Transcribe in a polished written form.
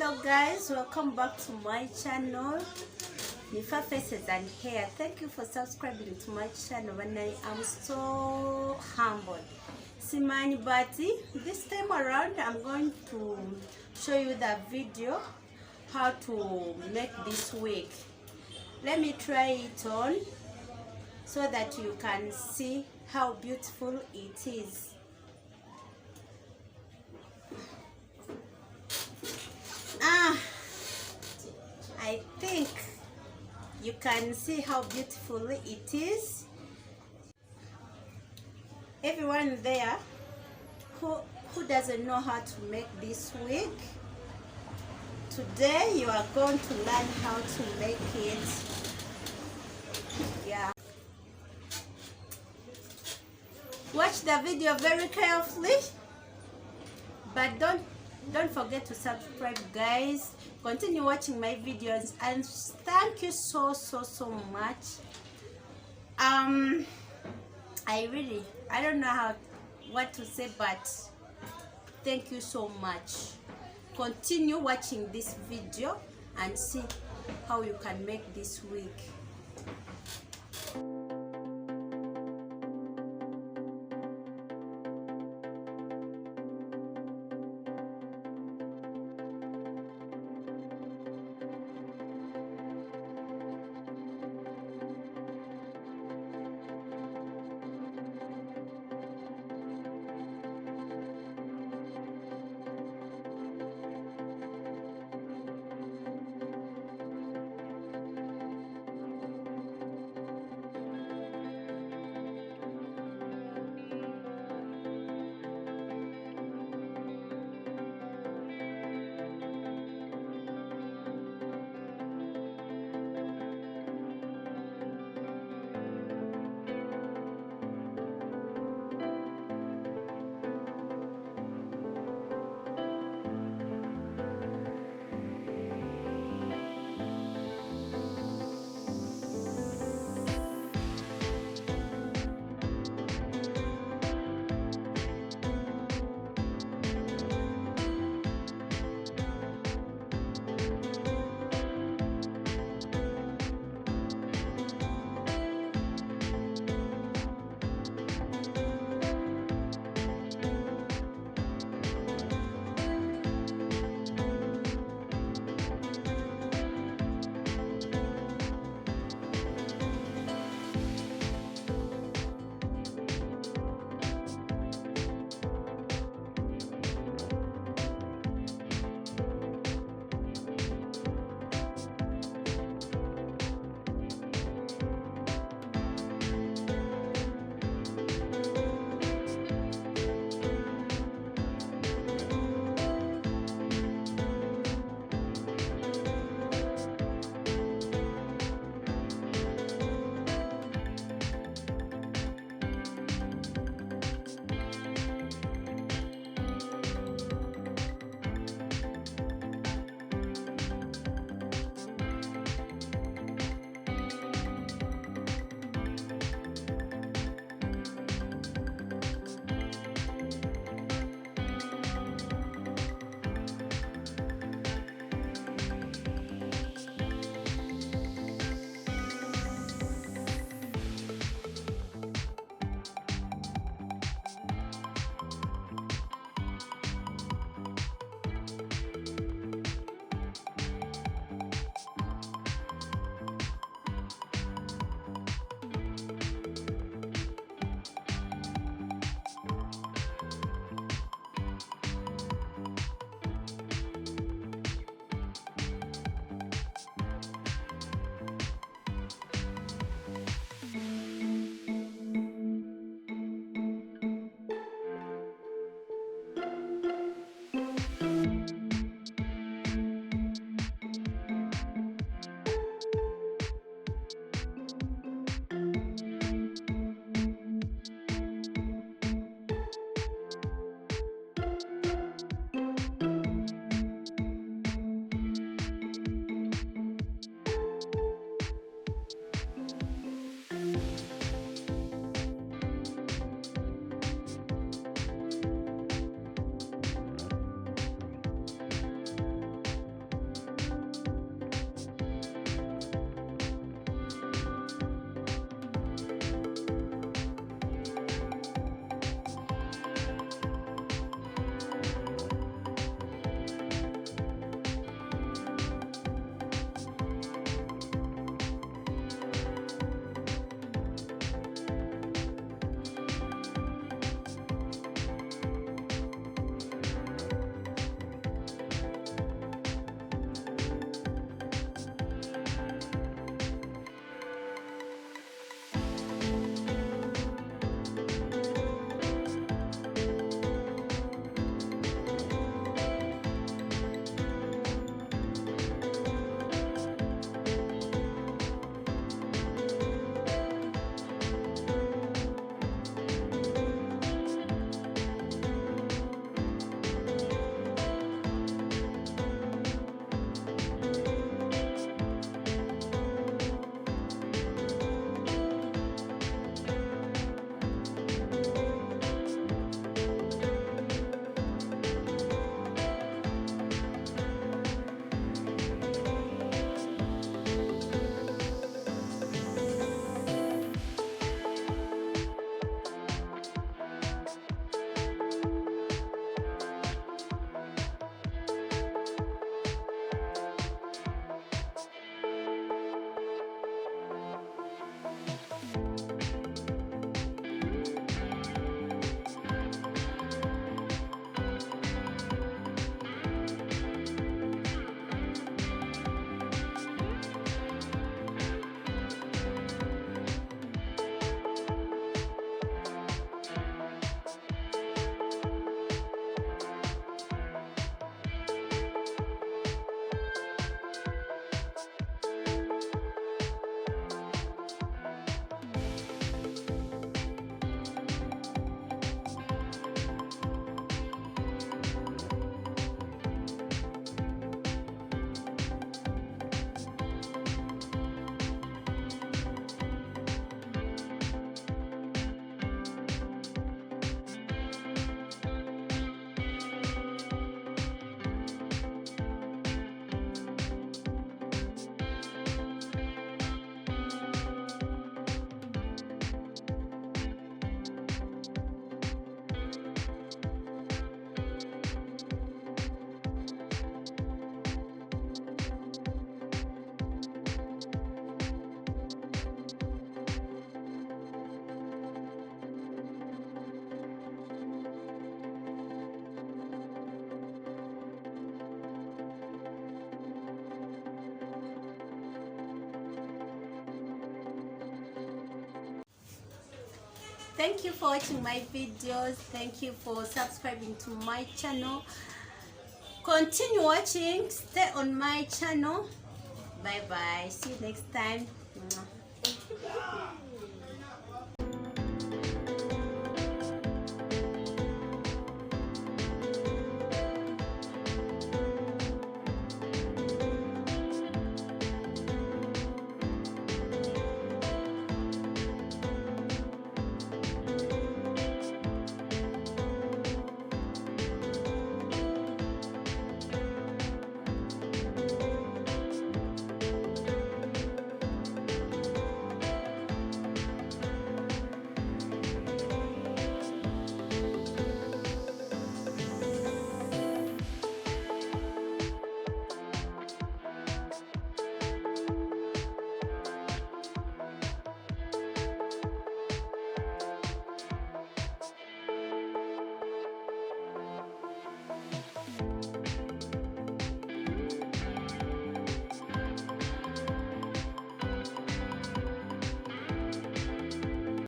Hello guys, welcome back to my channel Nifa Faces and Hair. Thank you for subscribing to my channel and I am so humbled. Simani Bati, this time around I'm going to show you the video how to make this wig. Let me try it on so that you can see how beautiful it is. I think you can see how beautiful it is. Everyone there who doesn't know how to make this wig, today you are going to learn how to make it. Yeah, watch the video very carefully, but don't forget to subscribe guys. Continue watching my videos and thank you so much. I don't know what to say, but thank you so much. Continue watching this video and see how you can make this wig. Thank you for watching my videos. Thank you for subscribing to my channel. Continue watching. Stay on my channel. Bye bye. See you next time.